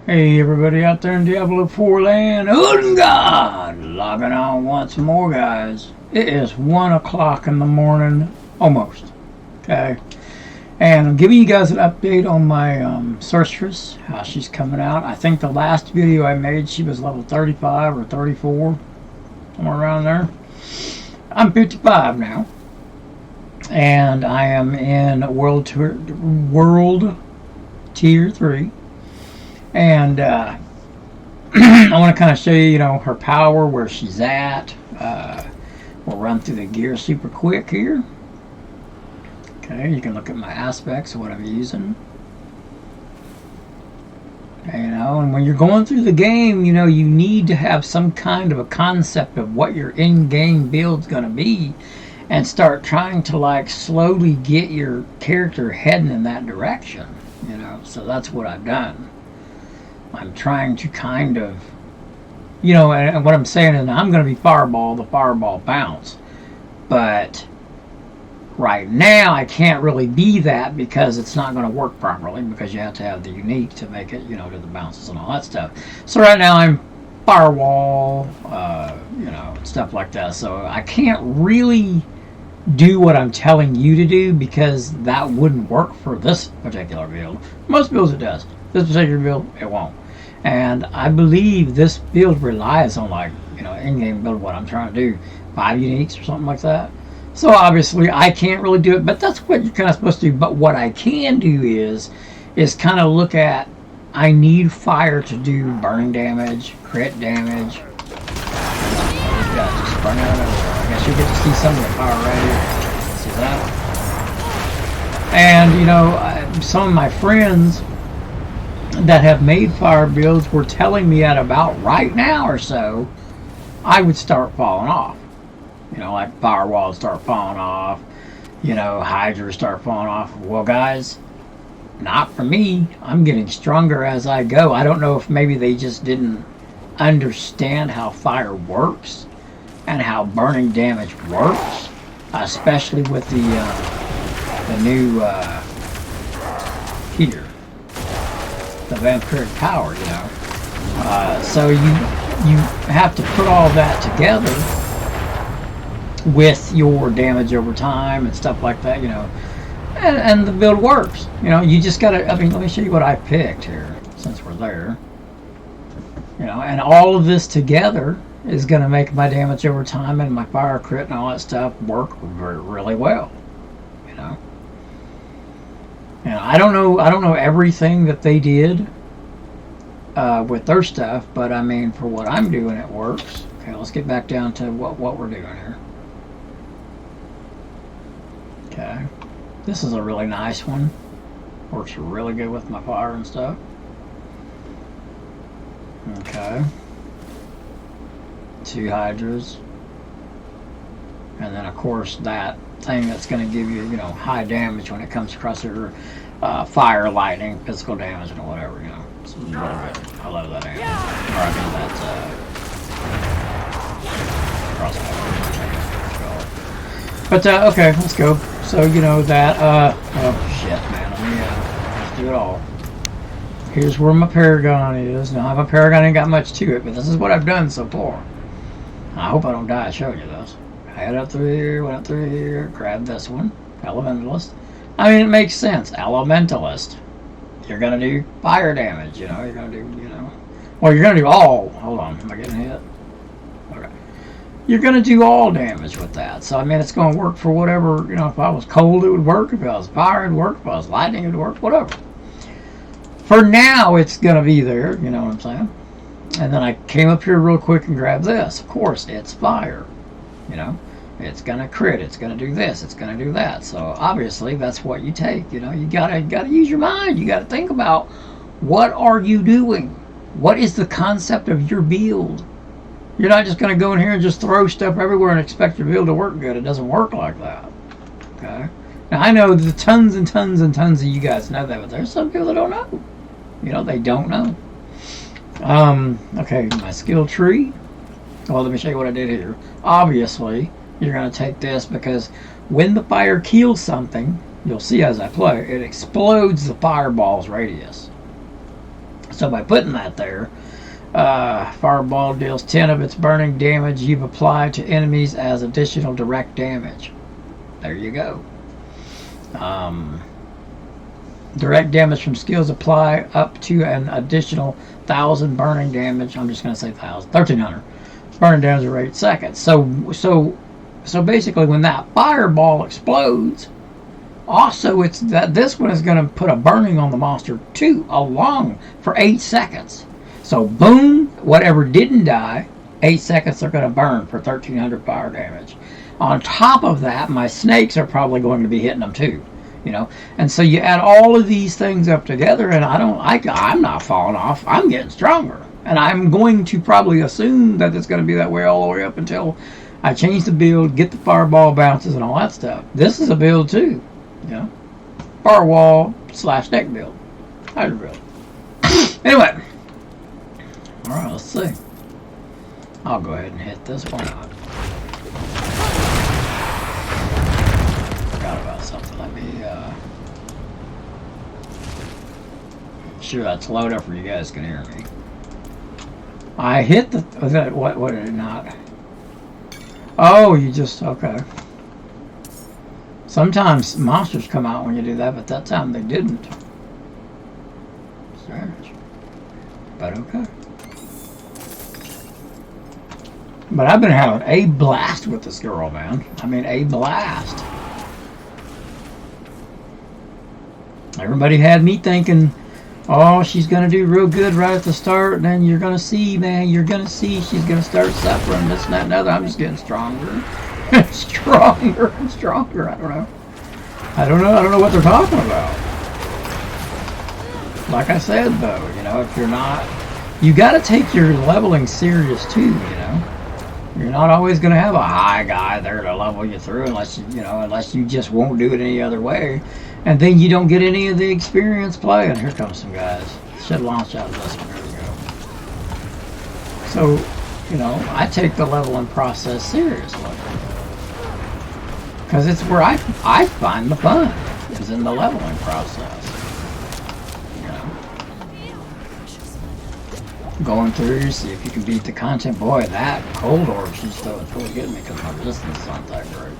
Hey everybody out there in Diablo 4 land, oh God, logging on once more guys. It is 1 o'clock in the morning, almost, okay? And I'm giving you guys an update on my sorceress, how she's coming out. I think the last video I made, she was level 35 or 34, somewhere around there. I'm 55 now, and I am in World Tier 3. And I want to kind of show you, her power, where she's at. We'll run through the gear super quick here. Okay, you can look at my aspects of what I'm using. And when you're going through the game, you need to have some kind of a concept of what your in-game build's going to be, and start trying to slowly get your character heading in that direction. So that's what I've done. I'm trying to kind of, and what I'm saying is I'm going to be the fireball bounce. But right now I can't really be that because it's not going to work properly, because you have to have the unique to make it, to the bounces and all that stuff. So right now I'm firewall, stuff like that. So I can't really do what I'm telling you to do, because that wouldn't work for this particular build. Most builds it does. This particular build, it won't. And I believe this build relies on in-game build, what I'm trying to do, 5 uniques or something like that. So obviously I can't really do it, but that's what you're kind of supposed to do. But what I can do is kind of look at, I need fire to do burning damage, crit damage. Just burn out I guess you get to see some of the fire right here. See that? And some of my friends that have made fire builds were telling me at about right now or so, I would start falling off. Like firewalls start falling off, hydras start falling off. Well guys, not for me. I'm getting stronger as I go. I don't know if maybe they just didn't understand how fire works and how burning damage works, especially with the new here, the vampiric power. So you have to put all that together with your damage over time and stuff like that, and the build works. You just gotta, let me show you what I picked here, since we're there. And all of this together is going to make my damage over time and my fire crit and all that stuff work really well. And I don't know everything that they did with their stuff, but I mean, for what I'm doing, it works. Okay, let's get back down to what we're doing here. Okay, this is a really nice one. Works really good with my fire and stuff. Okay, 2 hydras, and then of course that thing that's going to give you, high damage when it comes across your fire, lightning, physical damage, and whatever. It's really good. I love that animal. Or I mean that crossbow. But okay, let's go. So that. Oh shit, man. Let's do it all. Here's where my Paragon is. Now, my Paragon ain't got much to it, but this is what I've done so far. I hope I don't die showing you this. Head up through here, went up through here, grabbed this one. Elementalist. I mean, it makes sense. Elementalist. You're going to do fire damage, You're going to do, Well, you're going to do all. Hold on. Am I getting hit? Okay. You're going to do all damage with that. So, I mean, it's going to work for whatever, if I was cold, it would work. If I was fire, it would work. If I was lightning, it would work. Whatever. For now, it's going to be there, you know what I'm saying? And then I came up here real quick and grabbed this. Of course, it's fire, It's going to crit, it's going to do this, it's going to do that. So obviously, that's what you take, You gotta use your mind. You got to think about, what are you doing? What is the concept of your build? You're not just going to go in here and just throw stuff everywhere and expect your build to work good. It doesn't work like that, okay? Now, I know the tons and tons and tons of you guys know that, but there's some people that don't know. They don't know. Okay, my skill tree. Well, let me show you what I did here. Obviously, you're going to take this, because when the fire kills something, you'll see as I play, it explodes the fireball's radius. So by putting that there, Fireball deals 10 of its burning damage you've applied to enemies as additional direct damage. There you go. Direct damage from skills apply up to an additional 1,000 burning damage. I'm just going to say 1,000. 1,300 burning damage for 8 seconds. So basically, when that fireball explodes, also it's that this one is going to put a burning on the monster too, along for 8 seconds. So boom, whatever didn't die, 8 seconds they're going to burn for 1,300 fire damage. On top of that, my snakes are probably going to be hitting them too. You know, and so you add all of these things up together, and I'm not falling off. I'm getting stronger, and I'm going to probably assume that it's going to be that way all the way up until I change the build, get the fireball bounces, and all that stuff. This is a build too, you know, firewall / deck build, hybrid build. Anyway, all right, let's see. I'll go ahead and hit this one out. Forgot about something. Let me sure that's loud enough for you guys can hear me. I hit the what did it not? Oh, you just okay. Sometimes monsters come out when you do that, but that time they didn't. Strange. But okay. But I've been having a blast with this girl, man. I mean, a blast. Everybody had me thinking, oh, she's going to do real good right at the start, and then you're going to see, man, you're going to see she's going to start suffering, this and that and other. I'm just getting stronger. Stronger and stronger. I don't know what they're talking about. Like I said, though, you know, if you're not, you got to take your leveling serious, too, you know. You're not always going to have a high guy there to level you through unless you just won't do it any other way. And then you don't get any of the experience playing. Here comes some guys. Should launch out of this one. There we go. So, you know, I take the leveling process seriously. Because it's where I find the fun, is in the leveling process. You know. Going through to see if you can beat the content. Boy, that cold orb stuff is really getting me because my resistance is not that great.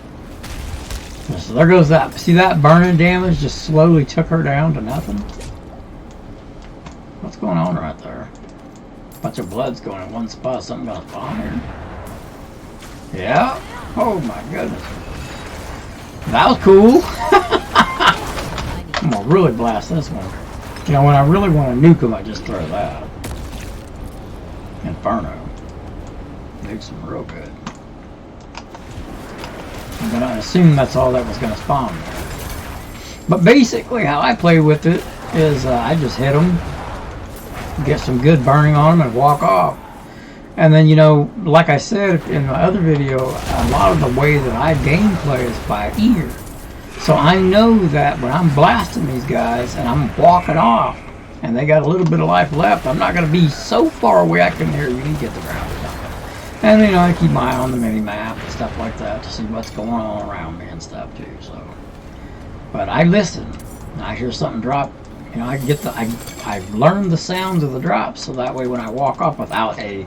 So there goes that. See that burning damage just slowly took her down to nothing? What's going on right there? A bunch of blood's going in one spot. Something gonna spawn here. Yeah. Oh my goodness. That was cool. I'm gonna really blast this one. You know, when I really want to nuke them, I just throw that. Inferno. Nukes them real good. But I assume that's all that was going to spawn there. But basically how I play with it is I just hit them, get some good burning on them, and walk off. And then, you know, like I said in my other video, a lot of the way that I gameplay is by ear. So I know that when I'm blasting these guys and I'm walking off and they got a little bit of life left, I'm not going to be so far away I can hear you and get the ground or something. And, you know, I keep my eye on the mini-map and stuff like that to see what's going on around me and stuff, too, so. But I listen. I hear something drop. You know, I've learned the sounds of the drops, so that way when I walk off without a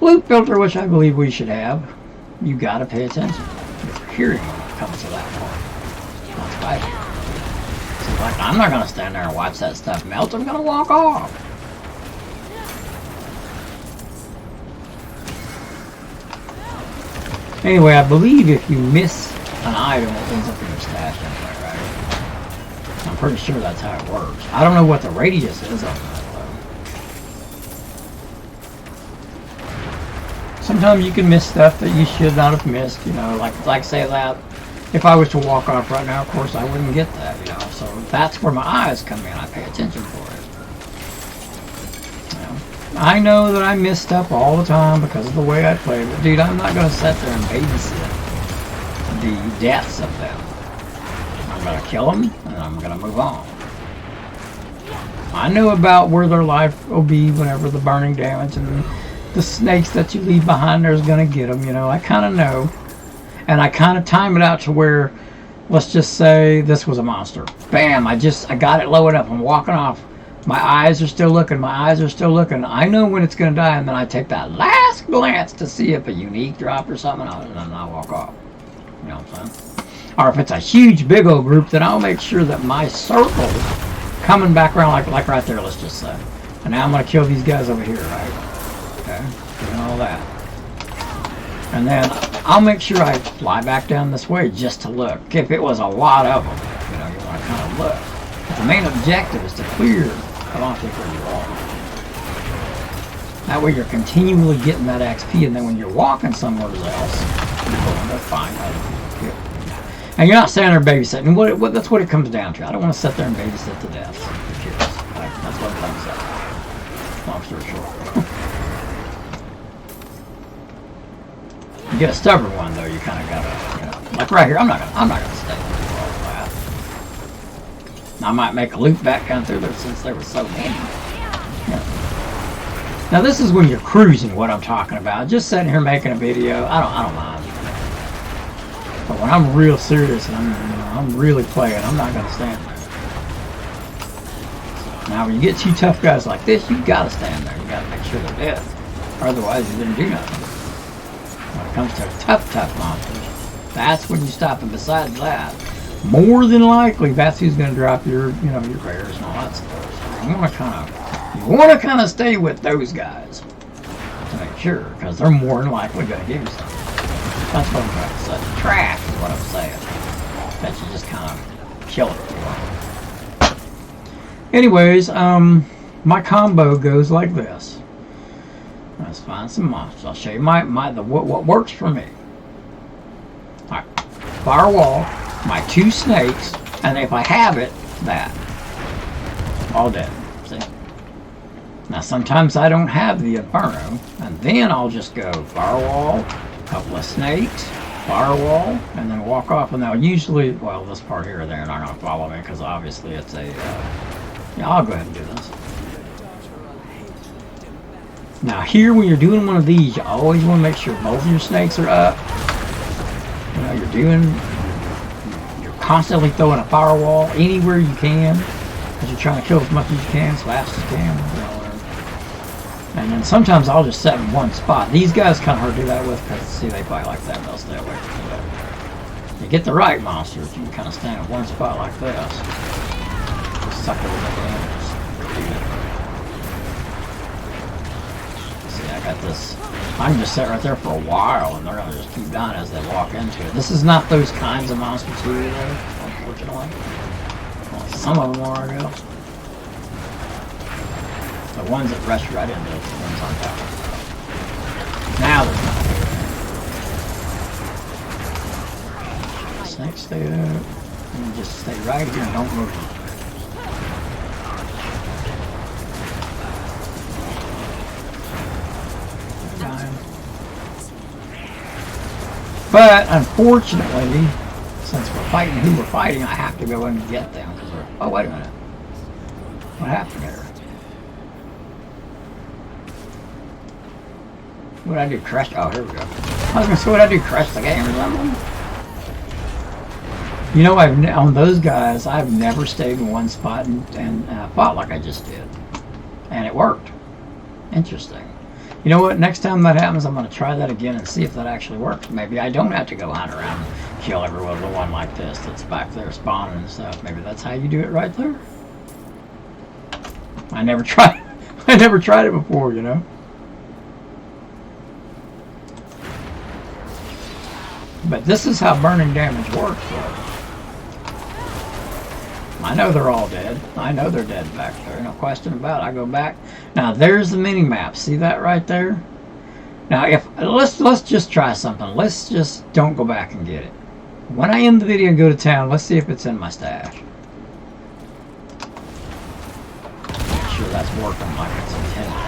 loop filter, which I believe we should have, you got to pay attention. You're hearing when it comes to that part. That's what I hear. So, like, I'm not going to stand there and watch that stuff melt. I'm going to walk off. Anyway, I believe if you miss an item, it ends up in your stash anyway, right? I'm pretty sure that's how it works. I don't know what the radius is on that, though. Sometimes you can miss stuff that you should not have missed, you know, like say that. If I was to walk off right now, of course, I wouldn't get that, you know. So that's where my eyes come in. I pay attention for it. You know, I know that I miss stuff all the time because of the way I play, but dude, I'm not going to sit there and babysit the deaths of them. I'm going to kill them, and I'm going to move on. I know about where their life will be whenever the burning damage and the snakes that you leave behind there is going to get them, you know. I kind of know. And I kind of time it out to where, let's just say this was a monster. Bam, I got it low enough. I'm walking off. My eyes are still looking. My eyes are still looking. I know when it's going to die, and then I take that last glance to see if a unique drop or something, and then I'll walk off. You know what I'm saying? Or if it's a huge, big old group, then I'll make sure that my circle's coming back around, like right there, let's just say. And now I'm going to kill these guys over here, right? Okay, doing all that. And then I'll make sure I fly back down this way just to look. If it was a lot of them, you know, you want to kind of look. But the main objective is to clear the monster where you are. That way you're continually getting that XP, and then when you're walking somewhere else, you're going to find other people to kill. And you're not standing there babysitting. That's what it comes down to. I don't want to sit there and babysit to death the kids. That's what it comes down to. Long story short. You get a stubborn one though, you kind of gotta, you know, like right here. I'm not gonna stay through all that. I might make a loop back down through there since there was so many. Yeah. Now this is when you're cruising. What I'm talking about, just sitting here making a video. I don't mind. But when I'm real serious and I'm really playing, I'm not gonna stand there. Now when you get two tough guys like this, you gotta stand there. You gotta make sure they're dead, or otherwise you didn't do nothing. When it comes to tough monsters, that's when you stop. And besides that, more than likely, that's who's going to drop your, you know, your rares and all that stuff. So you want to kind of stay with those guys to make sure, because they're more than likely going to give you something. That's what I'm trying to say. Trash is what I'm saying. That you just kind of kill it for them. Anyways, my combo goes like this. Let's find some monsters. I'll show you what works for me. Alright. Firewall, my 2 snakes, and if I have it, that. All dead. See? Now sometimes I don't have the Inferno, and then I'll just go firewall, a couple of snakes, firewall, and then walk off. And now usually, well, this part here, they're not going to follow me because obviously it's a, yeah, I'll go ahead and do this. Now here, when you're doing one of these, you always want to make sure both of your snakes are up. You know, you're constantly throwing a firewall anywhere you can, because you're trying to kill as much as you can, as fast as you can. And then sometimes I'll just set in one spot. These guys kind of hard to do that with, because see, they fight like that, they'll stay away from you. You get the right monsters, you can kind of stand in one spot like this. Just suck it with the damage. I got this. I can just sit right there for a while, and they're gonna just keep dying as they walk into it. This is not those kinds of monsters here, though, unfortunately. Well, some of them are, I guess. The ones that rush right into it, the ones on top. Now there's not. Snakes stay up. And just stay right here and don't move. But unfortunately, since we're fighting who we're fighting, I have to go in and get them. Oh, wait a minute. What happened there? What did I do? Crash? Oh, here we go. I was going to say, what did I do? Crash the game or something? You know, on those guys, I've never stayed in one spot and fought like I just did. And it worked. Interesting. You know what? Next time that happens, I'm going to try that again and see if that actually works. Maybe I don't have to go hunt around and kill every one like this that's back there spawning and stuff. Maybe that's how you do it right there. I never tried. I never tried it before, you know. But this is how burning damage works, though. I know they're all dead. I know they're dead back there. No question about it. I go back. Now there's the mini map. See that right there? Now if let's just try something. Let's just don't go back and get it. When I end the video and go to town, let's see if it's in my stash. Make sure that's working like it's intended.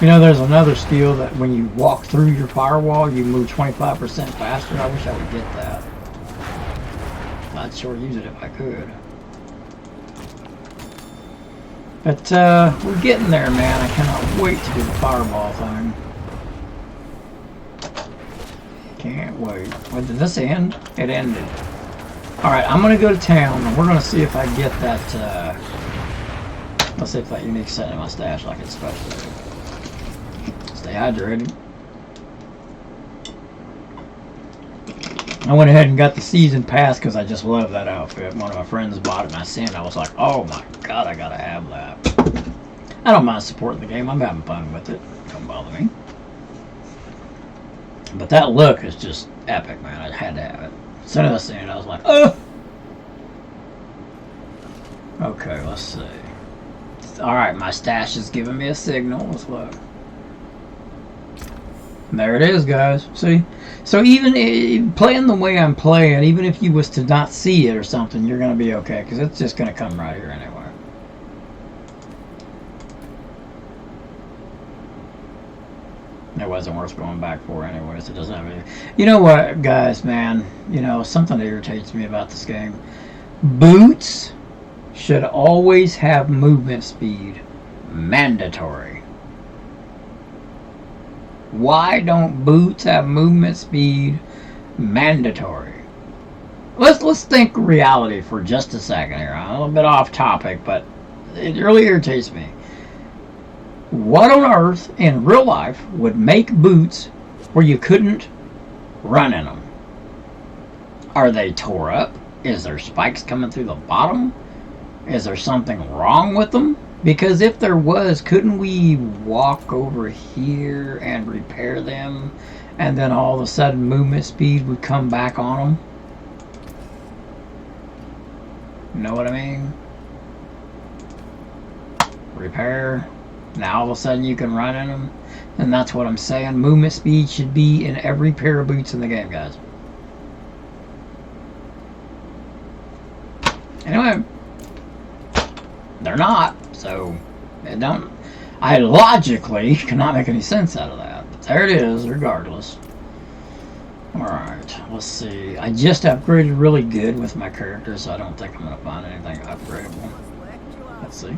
You know, there's another skill that when you walk through your firewall, you move 25% faster. I wish I would get that. I'd sure use it if I could. But we're getting there, man. I cannot wait to do the fireball thing. Can't wait. When did this end? It ended. Alright, I'm gonna go to town and we're gonna see if I get that, let's see if that unique set in my stash like it's supposed to. Stay hydrated. I went ahead and got the season pass because I just love that outfit. One of my friends bought it and I seen it. I was like, oh my god, I gotta have that. I don't mind supporting the game. I'm having fun with it. Don't bother me. But that look is just epic, man. I had to have it. As soon as I seen it, I was like, oh! Okay, let's see. Alright, my stash is giving me a signal. Let's look. There it is, guys. See? So even playing the way I'm playing, even if you was to not see it or something, you're going to be okay. Because it's just going to come right here anyway. It wasn't worth going back for anyways. It doesn't have any... You know what, guys, man? You know, something that irritates me about this game. Boots should always have movement speed. Mandatory. Why don't boots have movement speed? Mandatory. Let's think reality for just a second here. I'm a little bit off topic, but it really irritates me. What on earth in real life would make boots where you couldn't run in them? Are they tore up? Is there spikes coming through the bottom? Is there something wrong with them? Because if there was, couldn't we walk over here and repair them and then all of a sudden movement speed would come back on them? You know what I mean? Repair. Now all of a sudden you can run in them. And that's what I'm saying. Movement speed should be in every pair of boots in the game, guys. Anyway, they're not. So, it don't... I logically cannot make any sense out of that. But there it is, regardless. Alright, let's see. I just upgraded really good with my character, so I don't think I'm going to find anything upgradable. Let's see.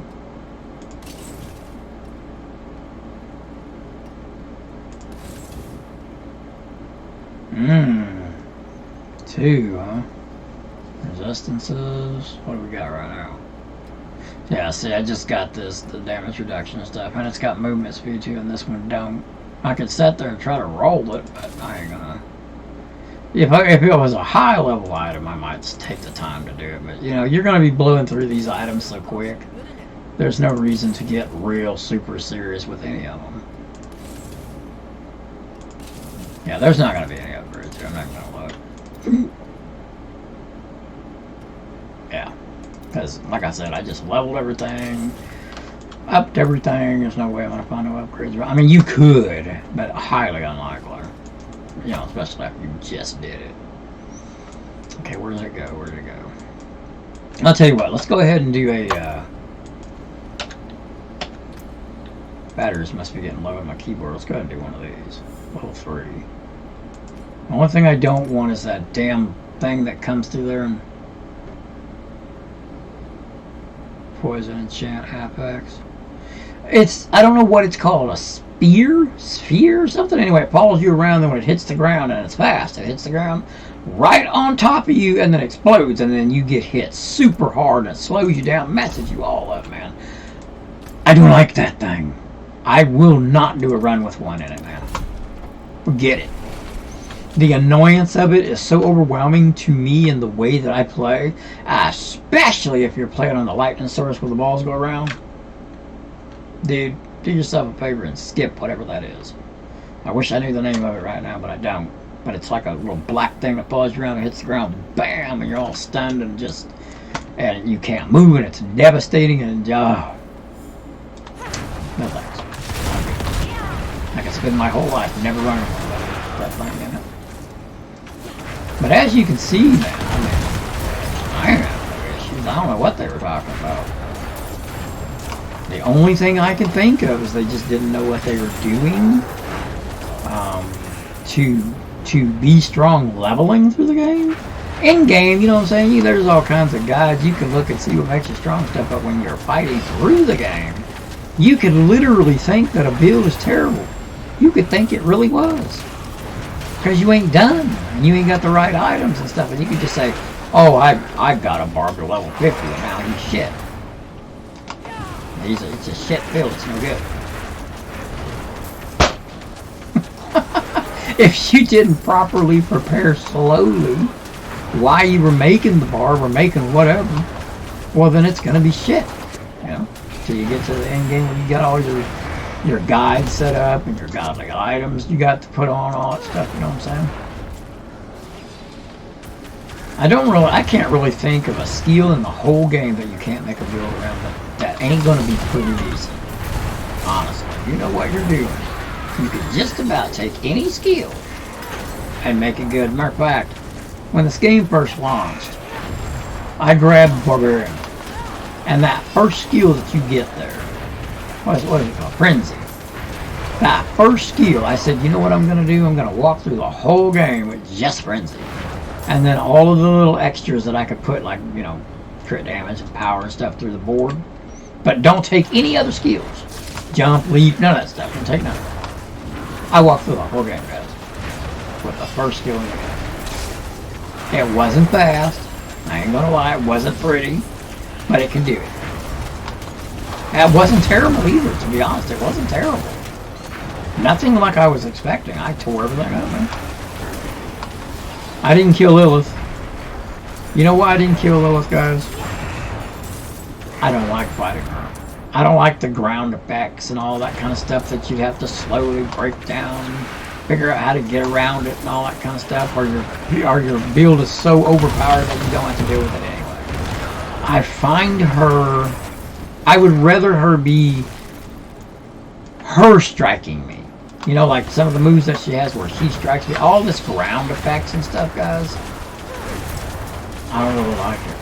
Two, huh? Resistances. What do we got right now? Yeah, see, I just got this, the damage reduction and stuff, and it's got movement speed too, and this one don't. I could sit there and try to roll it, but I ain't gonna. If it was a high level item, I might just take the time to do it, but you know, you're gonna be blowing through these items so quick. There's no reason to get real super serious with any of them. Yeah, there's not gonna be any upgrades here. I'm not gonna look. Yeah. Because, like I said, I just leveled everything, upped everything. There's no way I'm going to find no upgrades. I mean, you could, but highly unlikely. You know, especially after you just did it. Okay, where does it go? Where did it go? I'll tell you what, let's go ahead and do a... Batteries must be getting low on my keyboard. Let's go ahead and do one of these. Level 3. The only thing I don't want is that damn thing that comes through there and... Poison enchant apex. It's, I don't know what it's called, a sphere or something. Anyway, it follows you around, then when it hits the ground, and it's fast, it hits the ground right on top of you and then explodes, and then you get hit super hard and it slows you down, messes you all up, man. I don't like that thing. I will not do a run with one in it, man. Forget it. The annoyance of it is so overwhelming to me in the way that I play, especially if you're playing on the lightning source where the balls go around. Dude, do yourself a favor and skip whatever that is. I wish I knew the name of it right now, but I don't. But it's like a little black thing that follows you around and hits the ground, bam, and you're all stunned and just, and you can't move, and it's devastating, and no thanks. I can spend my whole life never running with that thing in it. But as you can see, man, I have no issues. I don't know what they were talking about. The only thing I can think of is they just didn't know what they were doing to be strong leveling through the game. In game, you know what I'm saying? There's all kinds of guides. You can look and see what makes you strong stuff, but when you're fighting through the game, you could literally think that a build is terrible. You could think it really was. Because you ain't done, and you ain't got the right items and stuff, and you could just say, Oh, I got a barb to level 50 and now he's shit. It's a shit build, it's no good. If you didn't properly prepare slowly while you were making the barb or making whatever, well then it's gonna be shit. You know? Till you get to the end game when you got all your guides set up and your godly items you got to put on, all that stuff, you know what I'm saying? I can't really think of a skill in the whole game that you can't make a build around that ain't gonna be pretty decent. Honestly, you know what you're doing. You could just about take any skill and make it good. Matter of fact, when this game first launched, I grabbed Barbarian, and that first skill that you get there, what is it called? Frenzy. That first skill, I said, you know what I'm gonna do? I'm gonna walk through the whole game with just Frenzy. And then all of the little extras that I could put, like, you know, crit damage and power and stuff through the board. But don't take any other skills. Jump, leap, none of that stuff. Don't take none of that. I walked through the whole game, guys, with the first skill in the game. It wasn't fast. I ain't gonna lie, it wasn't pretty. But it can do it. And it wasn't terrible either, to be honest. It wasn't terrible. Nothing like I was expecting. I tore everything up, man. I didn't kill Lilith. You know why I didn't kill Lilith, guys? I don't like fighting her. I don't like the ground effects and all that kind of stuff that you'd have to slowly break down, figure out how to get around it and all that kind of stuff, or your build is so overpowered that you don't have to deal with it anyway. I find her... I would rather her be her striking me. You know, like some of the moves that she has where she strikes me. All this ground effects and stuff, guys. I don't really like it.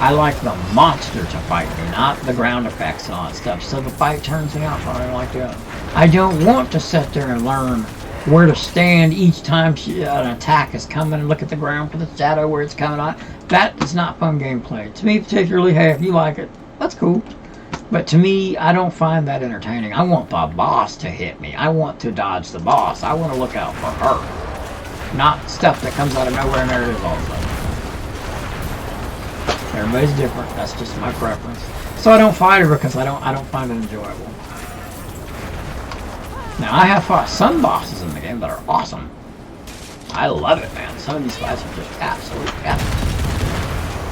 I like the monster to fight me, not the ground effects and all that stuff. So the fight turns me off. I don't like that. I don't want to sit there and learn where to stand each time an attack is coming and look at the ground for the shadow where it's coming on. That is not fun gameplay. To me particularly, hey, if you like it, that's cool. But to me, I don't find that entertaining. I want the boss to hit me. I want to dodge the boss. I want to look out for her. Not stuff that comes out of nowhere and there it is all of a sudden. Everybody's different. That's just my preference. So I don't fight her because I don't find it enjoyable. Now, I have fought some bosses in the game that are awesome. I love it, man. Some of these fights are just absolutely epic.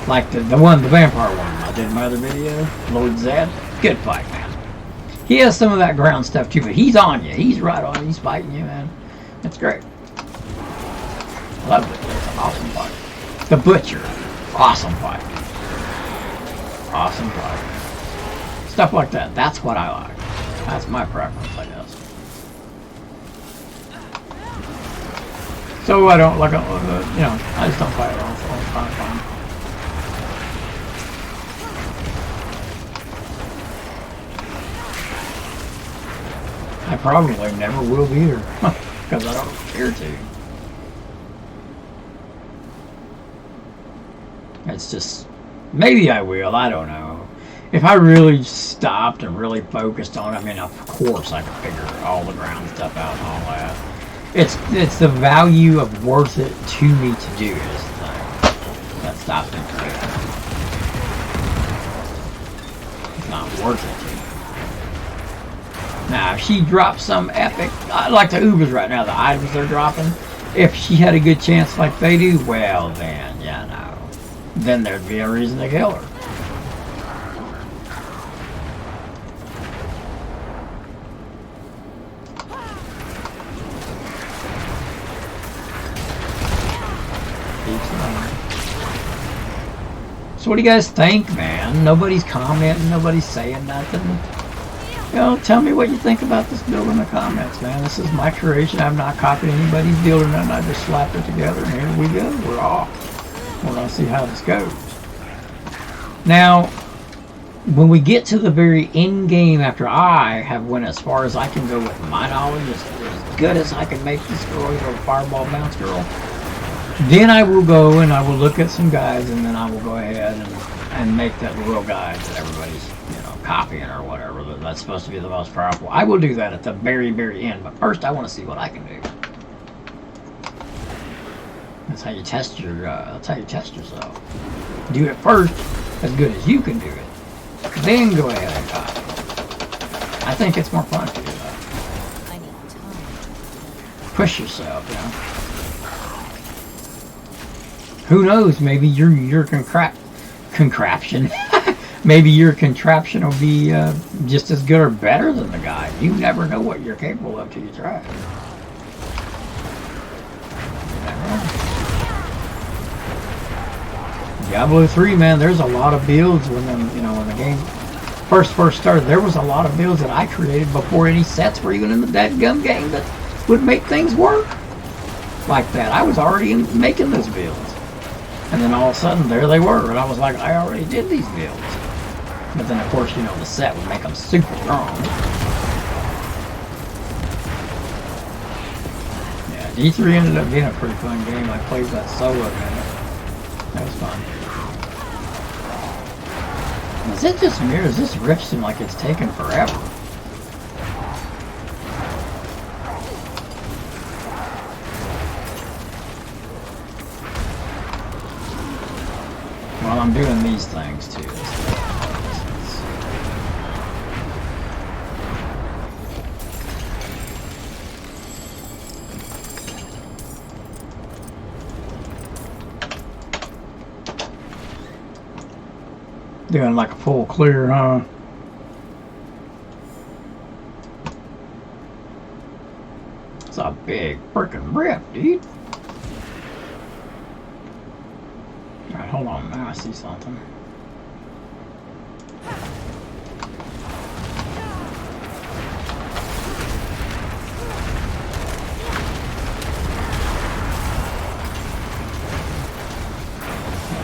Like the vampire one I did in my other video, Lord Zed. Good fight, man. He has some of that ground stuff too, but he's on you. He's right on you. He's fighting you, man. It's great. Love it. It's an awesome fight. The Butcher. Awesome fight. Awesome fight. Stuff like that. That's what I like. That's my preference, I guess. So I don't like, you know, I just don't fight it all the time. I probably never will either, because I don't care to. It's just, maybe I will, I don't know. If I really stopped and really focused on it, I mean, of course I could figure all the ground stuff out and all that. It's the value of worth it to me to do is the thing that stops me from doing it. It's not worth it to me. Now, if she drops some epic, like the Ubers right now, the items they're dropping, if she had a good chance like they do, well then, yeah, no. Then there'd be a reason to kill her. So what do you guys think, man? Nobody's commenting, nobody's saying nothing. You know, tell me what you think about this build in the comments, man. This is my creation. I've not copied anybody's build or nothing. I just slapped it together, and here we go. We're off. We're going to see how this goes. Now, when we get to the very end game, after I have went as far as I can go with my knowledge, as good as I can make this girl, you know, fireball bounce girl, then I will go and I will look at some guides, and then I will go ahead and make that real guide that everybody's, you know, copying or whatever. That's supposed to be the most powerful. I will do that at the very, very end. But first, I want to see what I can do. That's how you test your. That's how you test yourself. Do it first, as good as you can do it. Then go ahead and copy. I think it's more fun to do that. I need time. Push yourself, you know. Who knows? Maybe your contraption. Maybe your contraption will be just as good or better than the guy. You never know what you're capable of till you try. Diablo 3, man, there's a lot of builds when the game first started. There was a lot of builds that I created before any sets were even in the dadgum game that would make things work like that. I was already making those builds, and then all of a sudden there they were, and I was like, I already did these builds. But then of course, the set would make them super strong. Yeah, D3 ended up being a pretty fun game. I played that solo in it. That was fun. Is it just me, or does this rift seem like it's taken forever? Well, I'm doing these things too. Doing like a full clear, huh? It's a big freaking rift, dude. Alright, hold on. Now I see something.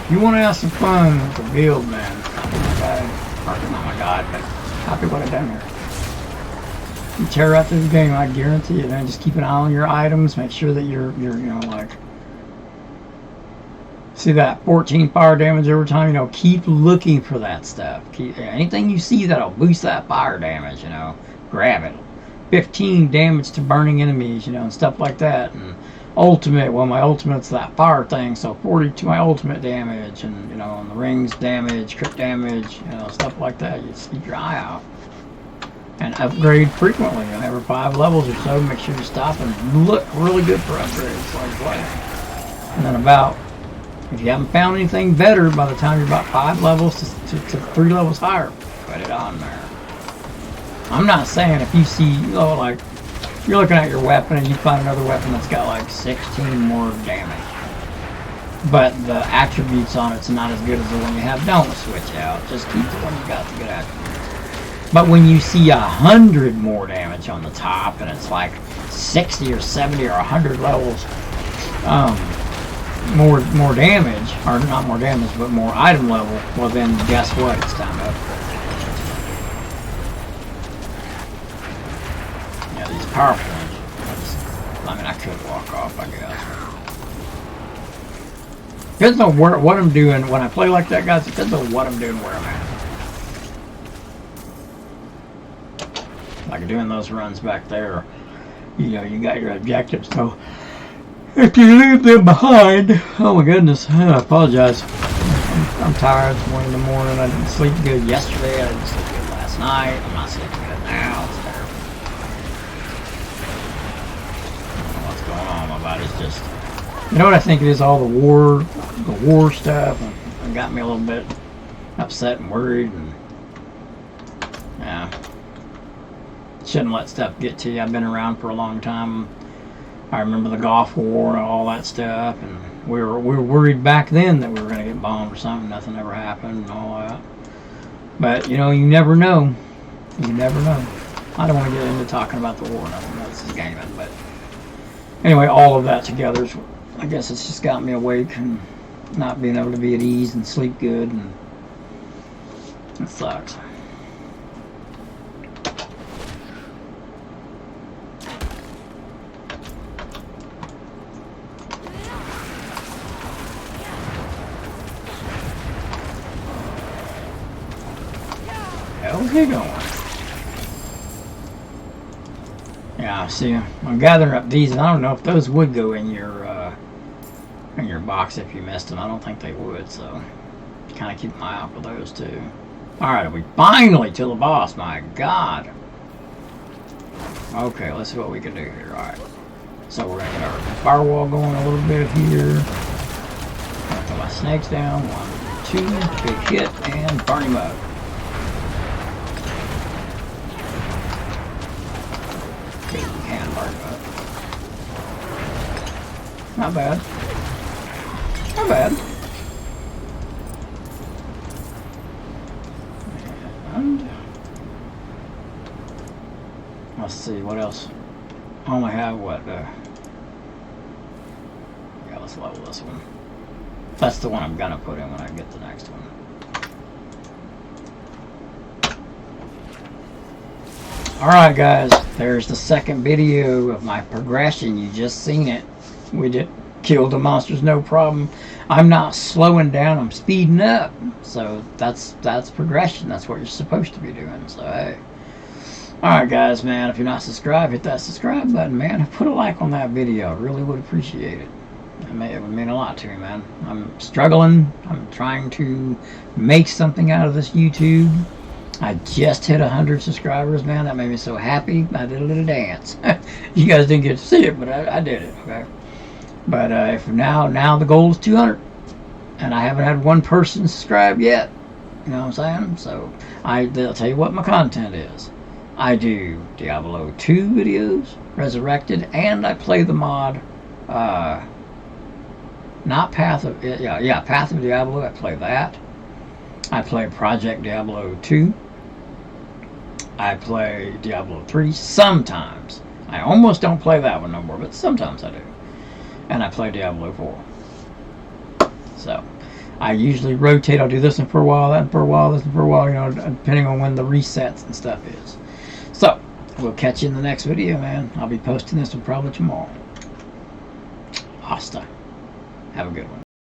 If you want to have some fun with the build, man. Oh my god, but copy what I've done here. You tear out this game, I guarantee you. Then just keep an eye on your items. Make sure that you're like, see that 14 fire damage every time. Keep looking for that stuff. Keep anything you see that'll boost that fire damage. Grab it. 15 damage to burning enemies. And stuff like that. And ultimate, well, my ultimate's that fire thing, so 40 to my ultimate damage, and on the rings damage, crit damage, stuff like that. You just keep your eye out and upgrade frequently. Every 5 levels or so, make sure you stop and look really good for upgrades like that. And then if you haven't found anything better by the time you're about 5 levels to 3 levels higher, put it on there. I'm not saying if you see, like, you're looking at your weapon and you find another weapon that's got like 16 more damage, but the attributes on it's not as good as the one you have, don't switch out. Just keep the one you got the good attributes. But when you see 100 more damage on the top and it's like 60 or 70 or 100 levels more damage, or not more damage, but more item level, well then guess what? It's time to upgrade. Powerful. I could walk off, I guess. Depends on what I'm doing when I play like that, guys. It depends on what I'm doing, where I'm at. Like doing those runs back there, you got your objectives. So if you leave them behind, oh my goodness, I apologize. I'm tired. It's 1 in the morning. I didn't sleep good yesterday. I didn't sleep good last night. I'm not sleeping good now. It's just, what I think it is, all the war stuff, and got me a little bit upset and worried, and yeah, shouldn't let stuff get to you. I've been around for a long time. I remember the Gulf War and all that stuff, and we were worried back then that we were going to get bombed or something. Nothing ever happened and all that. But you never know. You never know. I don't want to get into talking about the war. Nothing else is gaming, but. Anyway, all of that together, I guess it's just got me awake and not being able to be at ease and sleep good, and it sucks. How's he going? Yeah, see, I'm gathering up these, and I don't know if those would go in your in your box if you missed them. I don't think they would, so kind of keep my eye out for those too. Alright, we finally to the boss, my god. Okay, let's see what we can do here. Alright. So we're going to get our firewall going a little bit here. Put my snakes down. 1, 2, big hit, and burn him up. Okay, we can burn him up. Not bad. Not bad. And let's see what else. I only have what? Yeah, let's level this one. That's the one I'm gonna put in when I get the next one. Alright guys, there's the second video of my progression. You just seen it. We did kill the monsters no problem. I'm not slowing down, I'm speeding up. So that's progression. That's what you're supposed to be doing. So hey. Alright guys, man, if you're not subscribed, hit that subscribe button, man. Put a like on that video. I really would appreciate it. It would mean a lot to me, man. I'm struggling. I'm trying to make something out of this YouTube. I just hit 100 subscribers, man. That made me so happy. I did a little dance. You guys didn't get to see it, but I did it, okay? But if now the goal is 200. And I haven't had one person subscribe yet. You know what I'm saying? So I'll tell you what my content is. I do Diablo 2 videos, Resurrected, and I play the mod, not Path of, Path of Diablo, I play that. I play Project Diablo 2. I play Diablo 3 sometimes. I almost don't play that one no more, but sometimes I do. And I play Diablo 4. So, I usually rotate. I'll do this one for a while, that one for a while, this one for a while, you know, depending on when the resets and stuff is. So, we'll catch you in the next video, man. I'll be posting this one probably tomorrow. Hasta. Have a good one.